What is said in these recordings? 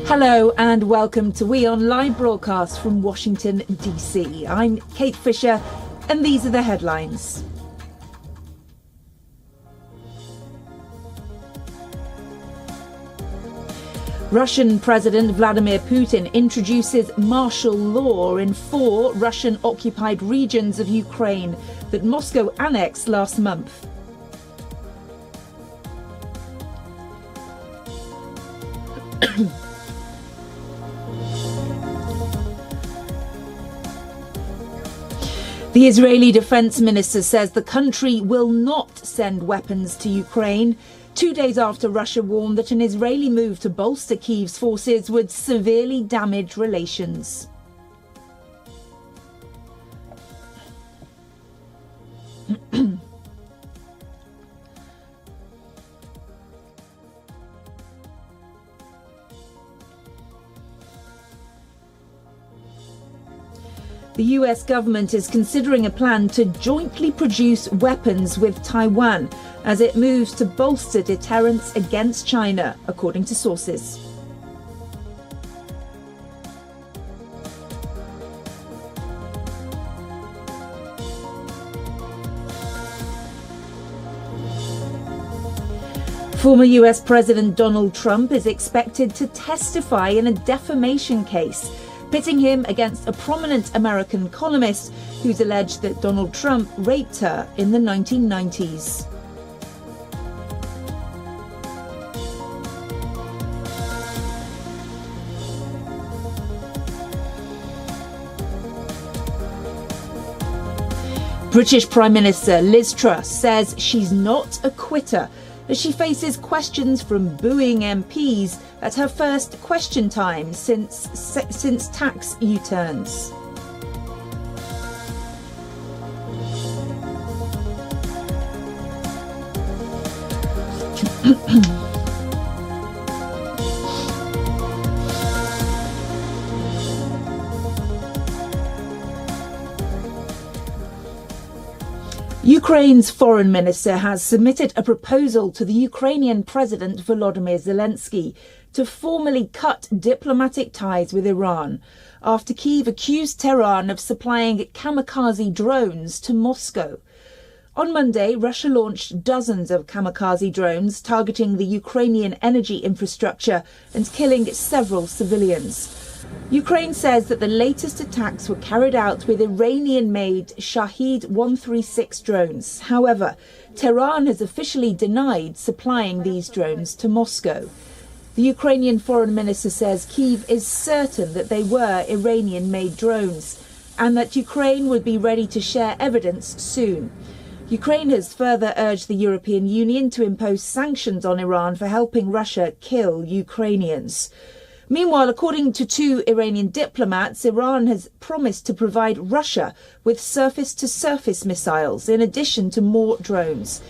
Hello and welcome to WION Live Broadcast from Washington, D.C. I'm Kate Fisher and these are the headlines. Russian President Vladimir Putin introduces martial law in 4 Russian-occupied regions of Ukraine that Moscow annexed last month. The Israeli defense minister says the country will not send weapons to Ukraine, 2 days after Russia warned that an Israeli move to bolster Kyiv's forces would severely damage relations. The US government is considering a plan to jointly produce weapons with Taiwan as it moves to bolster deterrence against China, according to sources. Former US President Donald Trump is expected to testify in a defamation case, pitting him against a prominent American columnist who's alleged that Donald Trump raped her in the 1990s. British Prime Minister Liz Truss says she's not a quitter as she faces questions from booing MPs at her first question time since tax U-turns. Ukraine's foreign minister has submitted a proposal to the Ukrainian President Volodymyr Zelensky to formally cut diplomatic ties with Iran after Kyiv accused Tehran of supplying kamikaze drones to Moscow. On Monday, Russia launched dozens of kamikaze drones targeting the Ukrainian energy infrastructure and killing several civilians. Ukraine says that the latest attacks were carried out with Iranian-made Shahed 136 drones. However, Tehran has officially denied supplying these drones to Moscow. The Ukrainian foreign minister says Kyiv is certain that they were Iranian-made drones and that Ukraine would be ready to share evidence soon. Ukraine has further urged the European Union to impose sanctions on Iran for helping Russia kill Ukrainians. Meanwhile, according to 2 Iranian diplomats, Iran has promised to provide Russia with surface-to-surface missiles in addition to more drones.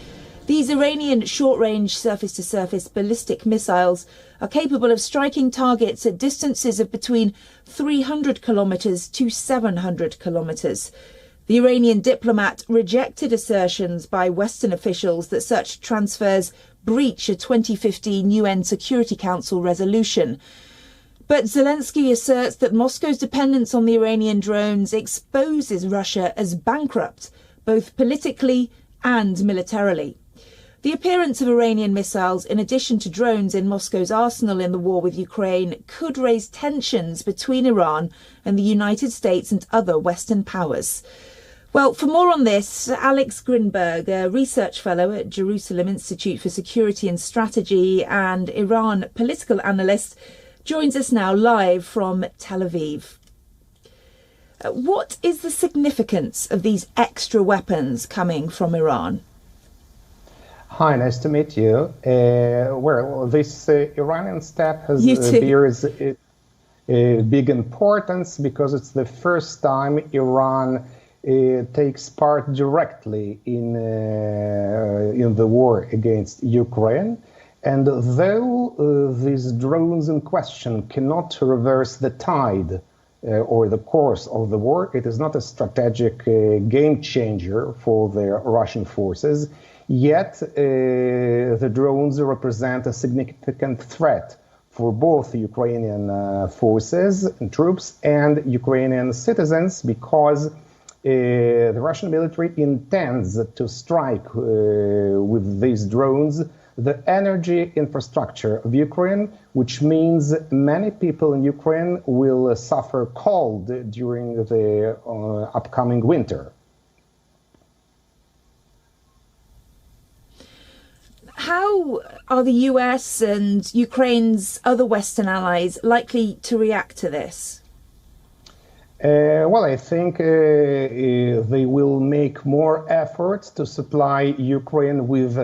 These Iranian short-range surface-to-surface ballistic missiles are capable of striking targets at distances of between 300 kilometers to 700 kilometers. The Iranian diplomat rejected assertions by Western officials that such transfers breach a 2015 UN Security Council resolution. But Zelensky asserts that Moscow's dependence on the Iranian drones exposes Russia as bankrupt, both politically and militarily. The appearance of Iranian missiles, in addition to drones in Moscow's arsenal in the war with Ukraine, could raise tensions between Iran and the United States and other Western powers. Well, for more on this, Alex Grinberg, a research fellow at Jerusalem Institute for Security and Strategy and Iran political analyst, joins us now live from Tel Aviv. What is the significance of these extra weapons coming from Iran? Hi, nice to meet you. Well, this Iranian step bears a big importance because it's the first time Iran takes part directly in the war against Ukraine. And though these drones in question cannot reverse the tide or the course of the war, it is not a strategic game changer for the Russian forces. Yet the drones represent a significant threat for both Ukrainian forces and troops and Ukrainian citizens, because the Russian military intends to strike with these drones the energy infrastructure of Ukraine, which means many people in Ukraine will suffer cold during the upcoming winter. How are the US and Ukraine's other Western allies likely to react to this? Well, I think they will make more efforts to supply Ukraine with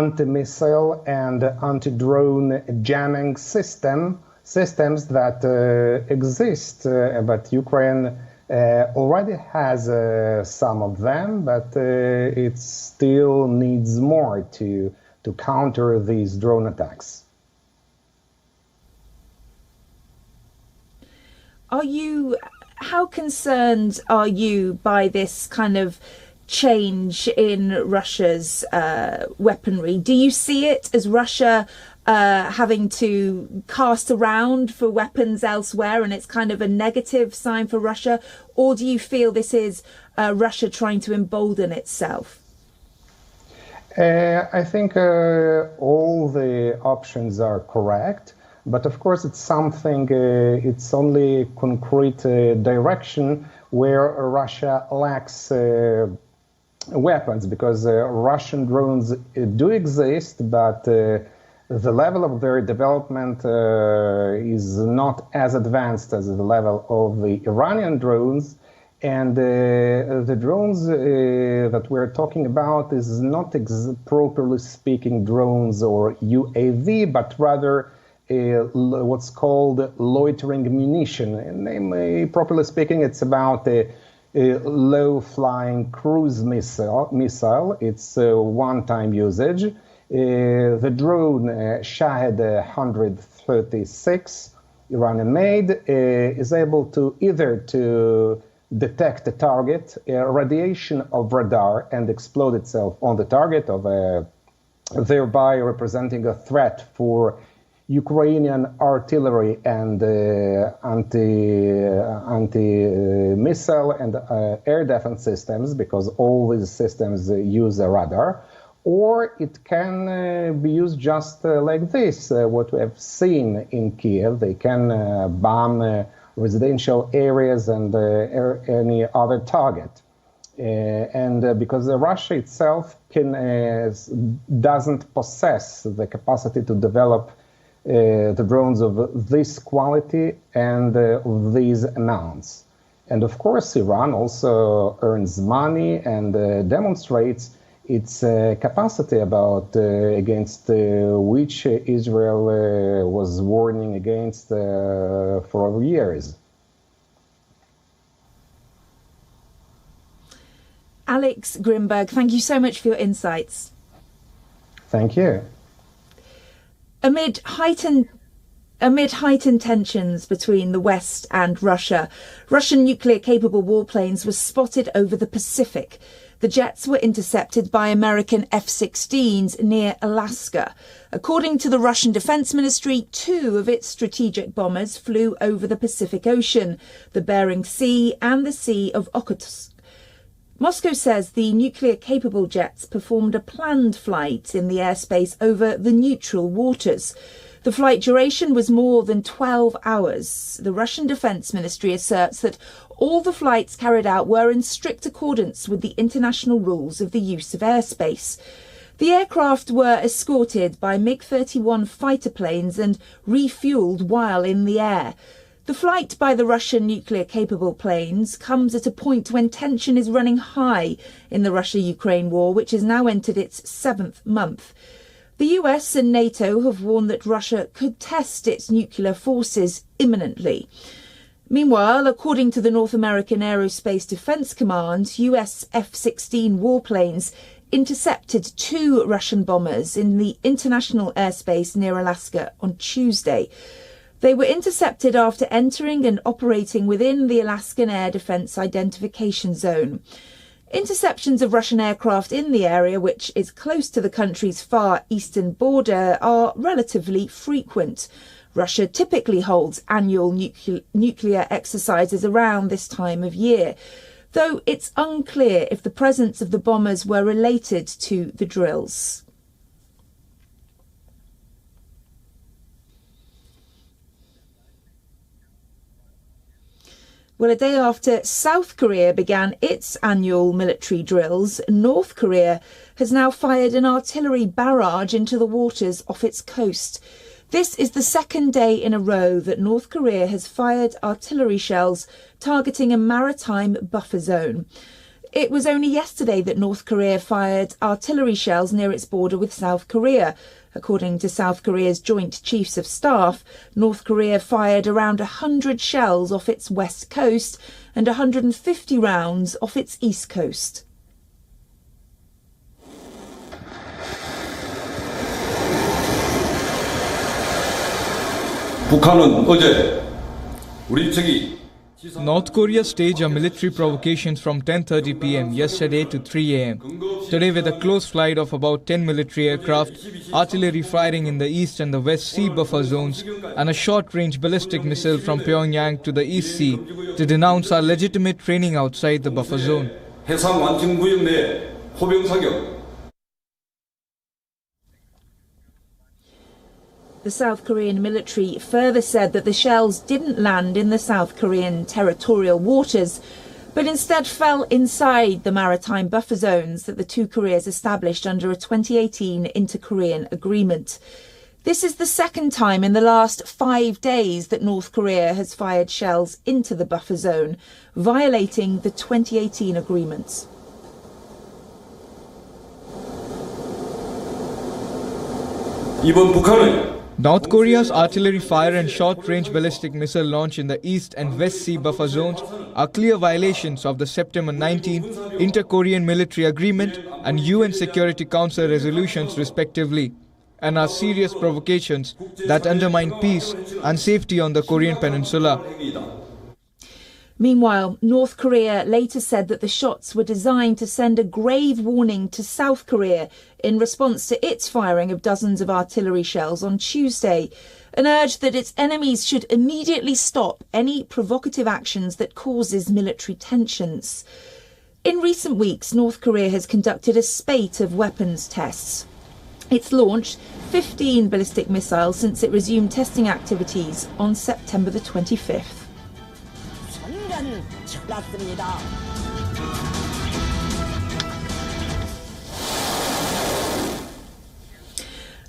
anti-missile and anti-drone jamming systems that exist, but Ukraine already has some of them, but it still needs more to counter these drone attacks. How concerned are you by this kind of change in Russia's weaponry? Do you see it as Russia having to cast around for weapons elsewhere and it's kind of a negative sign for Russia? Or do you feel this is Russia trying to embolden itself? I think all the options are correct. But of course, it's something, it's only concrete direction where Russia lacks weapons, because Russian drones do exist, but the level of their development is not as advanced as the level of the Iranian drones. And the drones that we're talking about is not properly speaking drones or UAV, but rather what's called loitering munition. Namely, properly speaking, it's about a low-flying cruise missile. It's one-time usage. The drone Shahed 136, Iranian-made, is able to either to detect the target, radiation of radar, and explode itself on the target, thereby representing a threat for Ukrainian artillery and anti-missile and air defense systems, because all these systems use a radar. Or it can be used just like this, what we have seen in Kiev. They can bomb residential areas and any other target. And because Russia itself doesn't possess the capacity to develop the drones of this quality and of these amounts. And of course, Iran also earns money and demonstrates its capacity against which Israel was warning against for years. Alex Grimberg, thank you so much for your insights. Thank you. Amid heightened tensions between the West and Russia, Russian nuclear-capable warplanes were spotted over the Pacific. The jets were intercepted by American F-16s near Alaska. According to the Russian Defense Ministry, 2 of its strategic bombers flew over the Pacific Ocean, the Bering Sea and the Sea of Okhotsk. Moscow says the nuclear-capable jets performed a planned flight in the airspace over the neutral waters. The flight duration was more than 12 hours. The Russian Defense Ministry asserts that all the flights carried out were in strict accordance with the international rules of the use of airspace. The aircraft were escorted by MiG-31 fighter planes and refueled while in the air. The flight by the Russian nuclear-capable planes comes at a point when tension is running high in the Russia-Ukraine war, which has now entered its 7th month. The US and NATO have warned that Russia could test its nuclear forces imminently. Meanwhile, according to the North American Aerospace Defense Command, US F-16 warplanes intercepted 2 Russian bombers in the international airspace near Alaska on Tuesday. They were intercepted after entering and operating within the Alaskan Air Defense Identification Zone. Interceptions of Russian aircraft in the area, which is close to the country's far eastern border, are relatively frequent. Russia typically holds annual nuclear exercises around this time of year, though it's unclear if the presence of the bombers were related to the drills. Well, a day after South Korea began its annual military drills, North Korea has now fired an artillery barrage into the waters off its coast. This is the second day in a row that North Korea has fired artillery shells targeting a maritime buffer zone. It was only yesterday that North Korea fired artillery shells near its border with South Korea. According to South Korea's Joint Chiefs of Staff, North Korea fired around 100 shells off its west coast and 150 rounds off its east coast. North Korea staged a military provocations from 10:30 p.m. yesterday to 3 a.m. Today, with a close flight of about 10 military aircraft, artillery firing in the east and the west sea buffer zones, and a short-range ballistic missile from Pyongyang to the East Sea to denounce our legitimate training outside the buffer zone. The South Korean military further said that the shells didn't land in the South Korean territorial waters, but instead fell inside the maritime buffer zones that the two Koreas established under a 2018 inter-Korean agreement. This is the second time in the last 5 days that North Korea has fired shells into the buffer zone, violating the 2018 agreements. North Korea's artillery fire and short-range ballistic missile launch in the East and West Sea buffer zones are clear violations of the September 19 Inter-Korean Military Agreement and UN Security Council resolutions respectively, and are serious provocations that undermine peace and safety on the Korean Peninsula. Meanwhile, North Korea later said that the shots were designed to send a grave warning to South Korea in response to its firing of dozens of artillery shells on Tuesday, and urged that its enemies should immediately stop any provocative actions that causes military tensions. In recent weeks, North Korea has conducted a spate of weapons tests. It's launched 15 ballistic missiles since it resumed testing activities on September the 25th.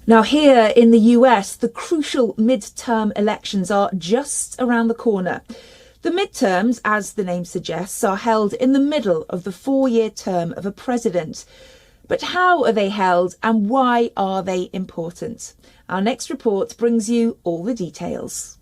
Now here in the US, the crucial midterm elections are just around the corner. The midterms, as the name suggests, are held in the middle of the 4-year term of a president. But how are they held and why are they important? Our next report brings you all the details.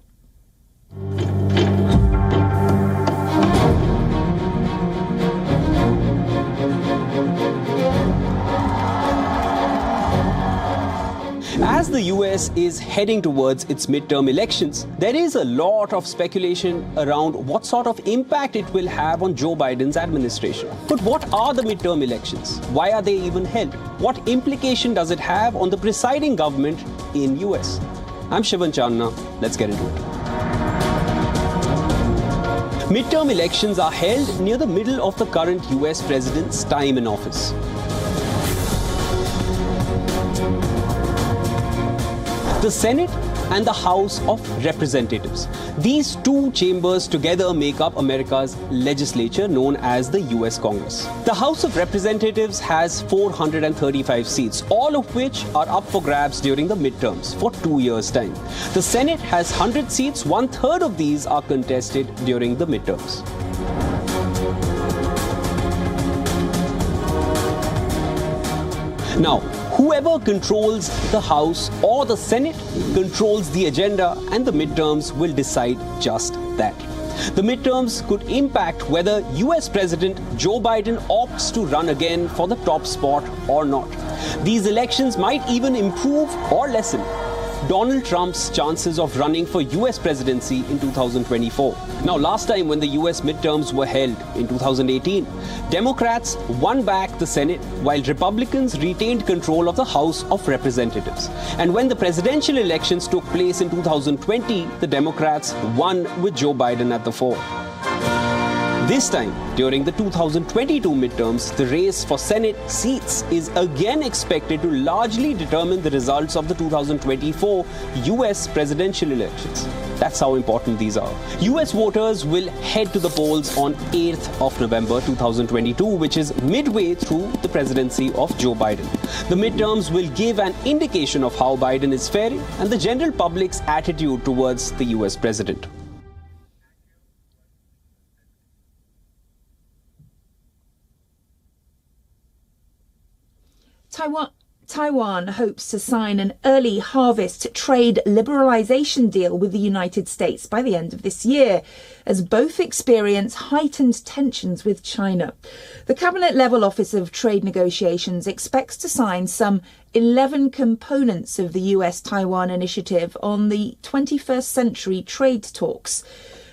As the US is heading towards its midterm elections, there is a lot of speculation around what sort of impact it will have on Joe Biden's administration. But what are the midterm elections? Why are they even held? What implication does it have on the presiding government in US? I'm Shivan Chandna. Let's get into it. Midterm elections are held near the middle of the current US president's time in office. The Senate and the House of Representatives. These two chambers together make up America's legislature, known as the US Congress. The House of Representatives has 435 seats, all of which are up for grabs during the midterms for 2 years' time. The Senate has 100 seats, 1/3 of these are contested during the midterms. Now, whoever controls the House or the Senate controls the agenda, and the midterms will decide just that. The midterms could impact whether US President Joe Biden opts to run again for the top spot or not. These elections might even improve or lessen Donald Trump's chances of running for US presidency in 2024. Now, last time when the US midterms were held in 2018, Democrats won back the Senate while Republicans retained control of the House of Representatives. And when the presidential elections took place in 2020, the Democrats won with Joe Biden at the fore. This time, during the 2022 midterms, the race for Senate seats is again expected to largely determine the results of the 2024 US presidential elections. That's how important these are. US voters will head to the polls on 8th of November 2022, which is midway through the presidency of Joe Biden. The midterms will give an indication of how Biden is faring and the general public's attitude towards the US president. Taiwan hopes to sign an early harvest trade liberalisation deal with the United States by the end of this year, as both experience heightened tensions with China. The Cabinet-level Office of Trade Negotiations expects to sign some 11 components of the US-Taiwan initiative on the 21st century trade talks.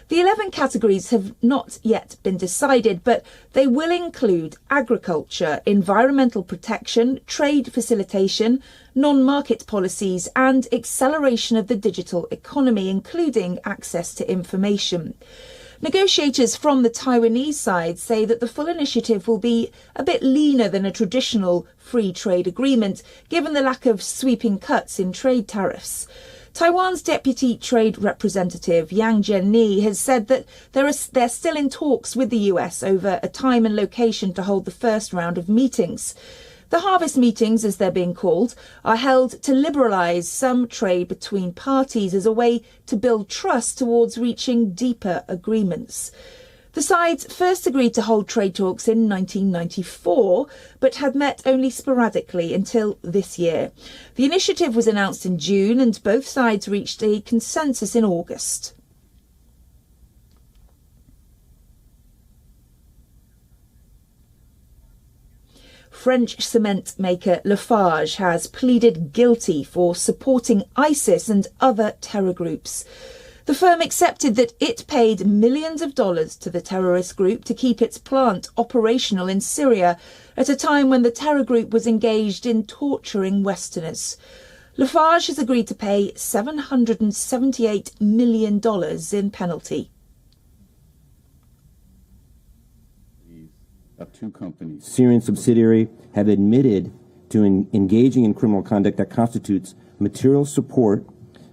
The 11 categories have not yet been decided, but they will include agriculture, environmental protection, trade facilitation, non-market policies, and acceleration of the digital economy, including access to information. Negotiators from the Taiwanese side say that the full initiative will be a bit leaner than a traditional free trade agreement, given the lack of sweeping cuts in trade tariffs. Taiwan's deputy trade representative Yang Zhenni has said that they're still in talks with the US over a time and location to hold the first round of meetings. The harvest meetings, as they're being called, are held to liberalise some trade between parties as a way to build trust towards reaching deeper agreements. The sides first agreed to hold trade talks in 1994, but had met only sporadically until this year. The initiative was announced in June, and both sides reached a consensus in August. French cement maker Lafarge has pleaded guilty for supporting ISIS and other terror groups. The firm accepted that it paid millions of dollars to the terrorist group to keep its plant operational in Syria at a time when the terror group was engaged in torturing Westerners. Lafarge has agreed to pay $778 million in penalty. Of two companies, Syrian subsidiary, have admitted to engaging in criminal conduct that constitutes material support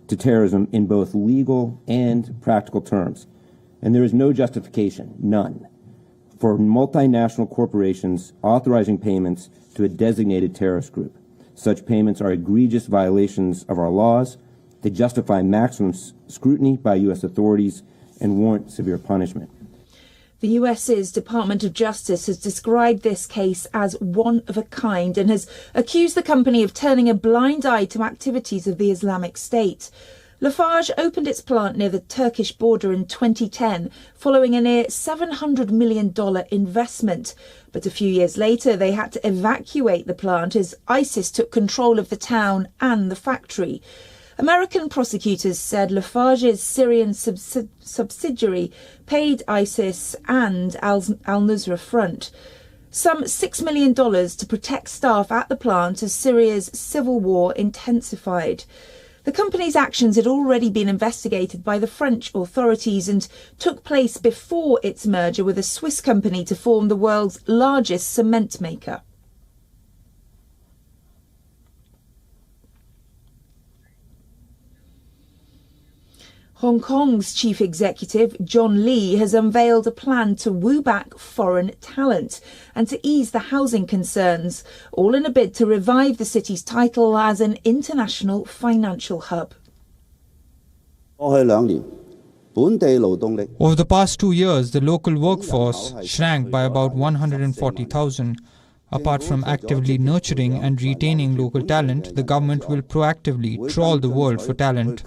to terrorism in both legal and practical terms. And there is no justification, none, for multinational corporations authorizing payments to a designated terrorist group. Such payments are egregious violations of our laws. They justify maximum scrutiny by U.S. authorities and warrant severe punishment. The US's Department of Justice has described this case as one of a kind and has accused the company of turning a blind eye to activities of the Islamic State. Lafarge opened its plant near the Turkish border in 2010, following a near $700 million investment. But a few years later, they had to evacuate the plant as ISIS took control of the town and the factory. American prosecutors said Lafarge's Syrian subsidiary paid ISIS and al-Nusra Front some $6 million to protect staff at the plant as Syria's civil war intensified. The company's actions had already been investigated by the French authorities and took place before its merger with a Swiss company to form the world's largest cement maker. Hong Kong's chief executive, John Lee, has unveiled a plan to woo back foreign talent and to ease the housing concerns, all in a bid to revive the city's title as an international financial hub. Over the past 2 years, the local workforce shrank by about 140,000. Apart from actively nurturing and retaining local talent, the government will proactively trawl the world for talent.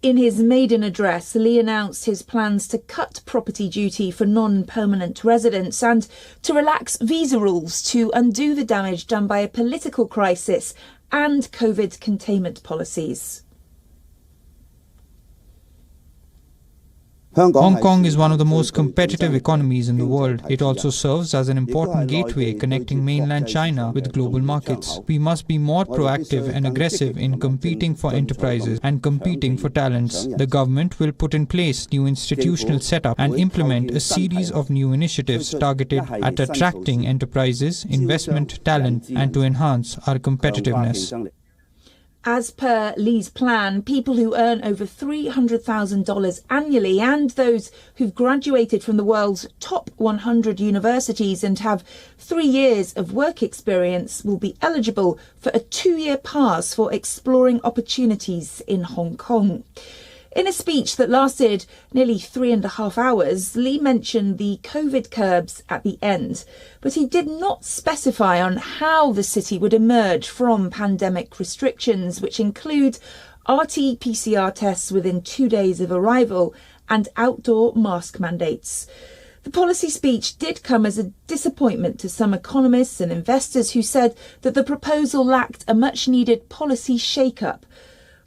In his maiden address, Lee announced his plans to cut property duty for non-permanent residents and to relax visa rules to undo the damage done by a political crisis and COVID containment policies. Hong Kong is one of the most competitive economies in the world. It also serves as an important gateway connecting mainland China with global markets. We must be more proactive and aggressive in competing for enterprises and competing for talents. The government will put in place new institutional setup and implement a series of new initiatives targeted at attracting enterprises, investment, talent, and to enhance our competitiveness. As per Lee's plan, people who earn over $300,000 annually and those who've graduated from the world's top 100 universities and have 3 years of work experience will be eligible for a 2-year pass for exploring opportunities in Hong Kong. In a speech that lasted nearly 3.5 hours, Lee mentioned the COVID curbs at the end, but he did not specify on how the city would emerge from pandemic restrictions, which include RT-PCR tests within 2 days of arrival and outdoor mask mandates. The policy speech did come as a disappointment to some economists and investors who said that the proposal lacked a much-needed policy shake-up.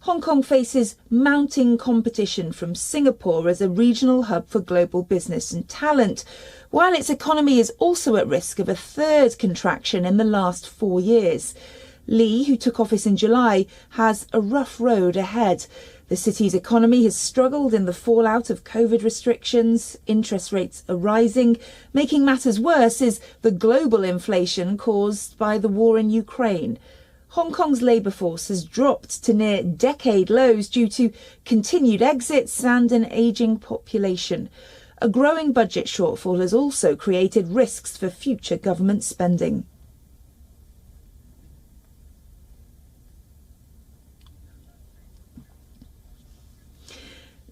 Hong Kong faces mounting competition from Singapore as a regional hub for global business and talent, while its economy is also at risk of a third contraction in the last 4 years. Lee, who took office in July, has a rough road ahead. The city's economy has struggled in the fallout of COVID restrictions. Interest rates are rising. Making matters worse is the global inflation caused by the war in Ukraine. Hong Kong's labour force has dropped to near decade lows due to continued exits and an ageing population. A growing budget shortfall has also created risks for future government spending.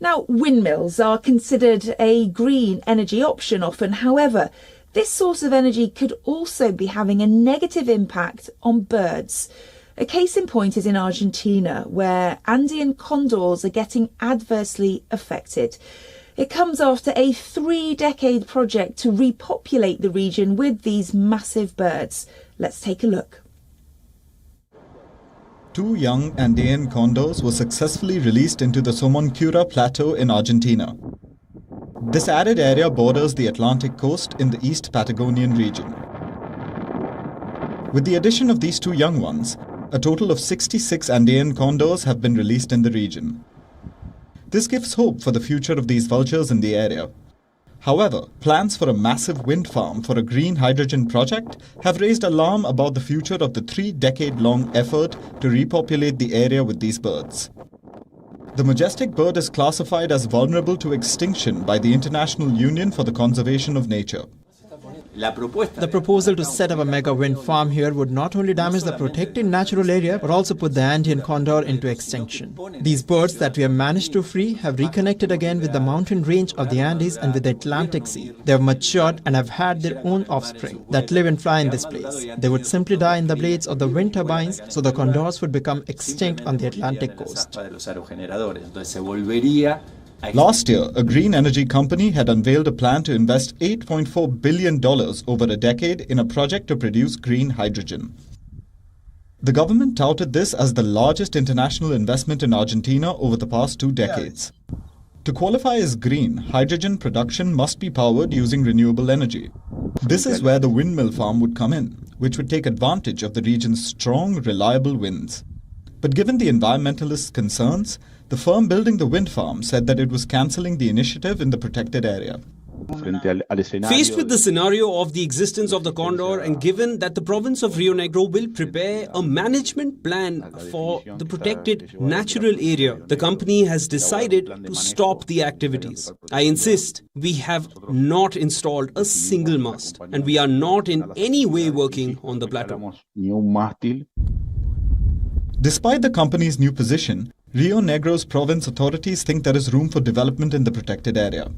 Now, windmills are considered a green energy option often. However, this source of energy could also be having a negative impact on birds. A case in point is in Argentina, where Andean condors are getting adversely affected. It comes after a 3-decade project to repopulate the region with these massive birds. Let's take a look. 2 young Andean condors were successfully released into the Somoncura Plateau in Argentina. This arid area borders the Atlantic coast in the East Patagonian region. With the addition of these 2 young ones, a total of 66 Andean condors have been released in the region. This gives hope for the future of these vultures in the area. However, plans for a massive wind farm for a green hydrogen project have raised alarm about the future of the 3-decade-long effort to repopulate the area with these birds. The majestic bird is classified as vulnerable to extinction by the International Union for the Conservation of Nature. The proposal to set up a mega wind farm here would not only damage the protected natural area but also put the Andean condor into extinction. These birds that we have managed to free have reconnected again with the mountain range of the Andes and with the Atlantic Sea. They have matured and have had their own offspring that live and fly in this place. They would simply die in the blades of the wind turbines, so the condors would become extinct on the Atlantic coast. Last year, a green energy company had unveiled a plan to invest $8.4 billion over a decade in a project to produce green hydrogen. The government touted this as the largest international investment in Argentina over the past 2 decades. To qualify as green, hydrogen production must be powered using renewable energy. This is where the windmill farm would come in, which would take advantage of the region's strong, reliable winds. But given the environmentalists' concerns, the firm building the wind farm said that it was cancelling the initiative in the protected area. Faced with the scenario of the existence of the condor and given that the province of Rio Negro will prepare a management plan for the protected natural area, the company has decided to stop the activities. I insist, we have not installed a single mast and we are not in any way working on the plateau. Despite the company's new position, Rio Negro's province authorities think there is room for development in the protected area.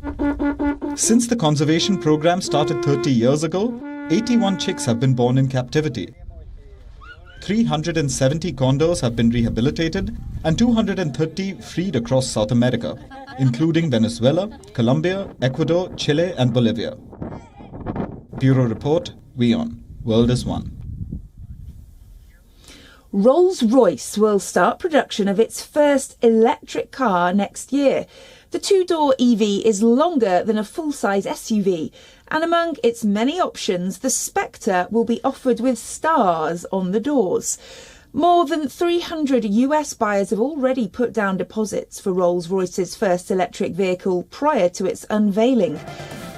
Since the conservation program started 30 years ago, 81 chicks have been born in captivity. 370 Condors have been rehabilitated and 230 freed across South America, including Venezuela, Colombia, Ecuador, Chile and Bolivia. Bureau Report, WION. World is One. Rolls-Royce will start production of its first electric car next year. The two-door EV is longer than a full-size SUV, and among its many options, the Specter will be offered with stars on the doors. More than 300 US buyers have already put down deposits for Rolls-Royce's first electric vehicle prior to its unveiling.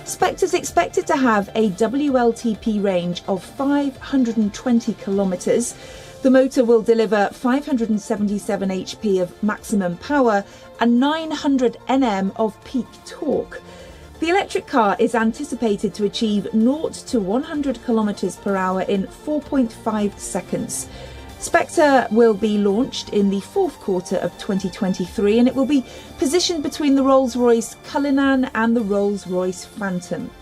Spectre's expected to have a WLTP range of 520 kilometres. The motor will deliver 577 HP of maximum power and 900 Nm of peak torque. The electric car is anticipated to achieve 0 to 100 km per hour in 4.5 seconds. Spectre will be launched in the fourth quarter of 2023 and it will be positioned between the Rolls-Royce Cullinan and the Rolls-Royce Phantom.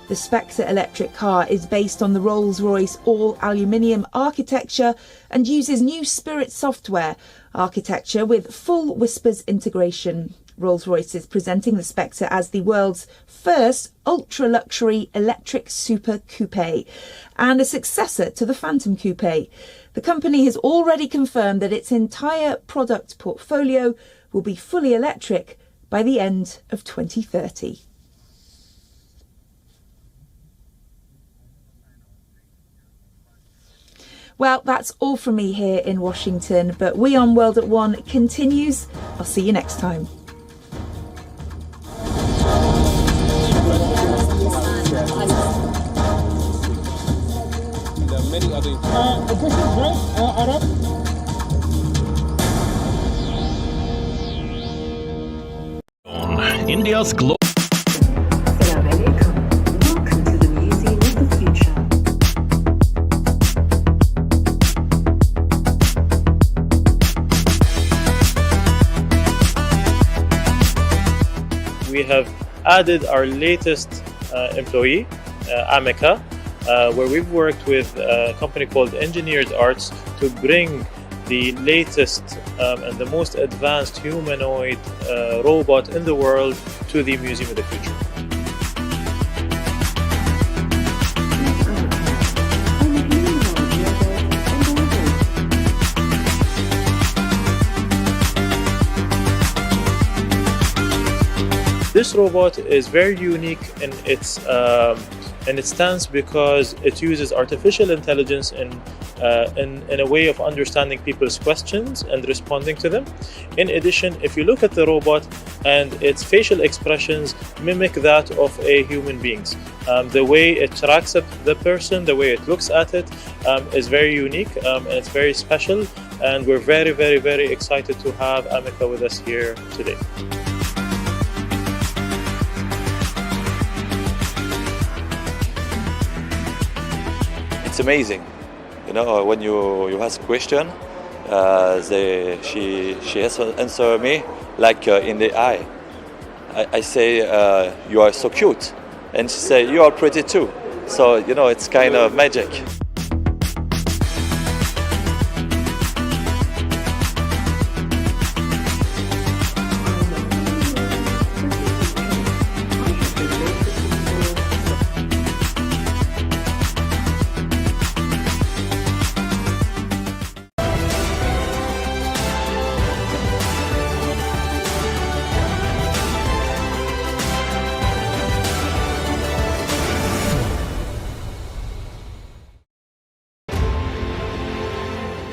The Spectre electric car is based on the Rolls-Royce all-aluminium architecture and uses new Spirit software architecture with full Whispers integration. Rolls-Royce is presenting the Spectre as the world's first ultra-luxury electric super coupe and a successor to the Phantom coupe. The company has already confirmed that its entire product portfolio will be fully electric by the end of 2030. Well, that's all from me here in Washington, but WION World at One continues. I'll see you next time. India's global. We have added our latest employee, Amika, where we've worked with a company called Engineered Arts to bring the latest and the most advanced humanoid robot in the world to the Museum of the Future. This robot is very unique in its stance because it uses artificial intelligence in a way of understanding people's questions and responding to them. In addition, if you look at the robot and its facial expressions mimic that of a human being's. The way it tracks the person, the way it looks at it is very unique and it's very special, and we're very, very, very excited to have Amika with us here today. It's amazing, you know, when you ask a question, she has to answer me like in the eye. I say, you are so cute, and she say, you are pretty too. So, you know, it's kind of magic.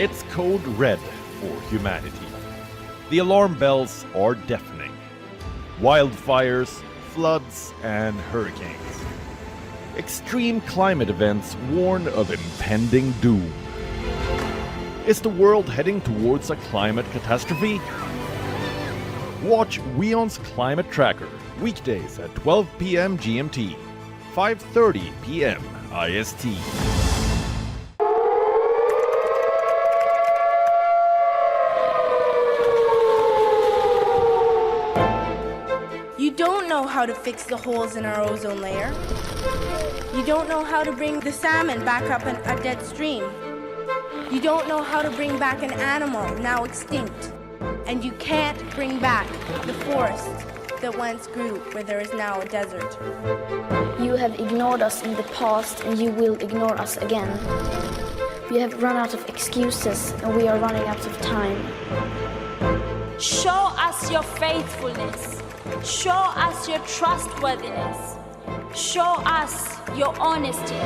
It's code red for humanity. The alarm bells are deafening. Wildfires, floods, and hurricanes. Extreme climate events warn of impending doom. Is the world heading towards a climate catastrophe? Watch WION's Climate Tracker weekdays at 12 p.m. GMT, 5:30 p.m. IST. You don't know how to fix the holes in our ozone layer. You don't know how to bring the salmon back up a dead stream. You don't know how to bring back an animal now extinct. And you can't bring back the forest that once grew where there is now a desert. You have ignored us in the past and you will ignore us again. We have run out of excuses and we are running out of time. Show us your faithfulness. Show us your trustworthiness. Show us your honesty.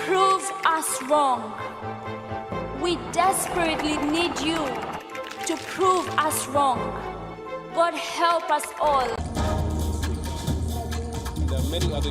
Prove us wrong. We desperately need you to prove us wrong. God help us all. There are many other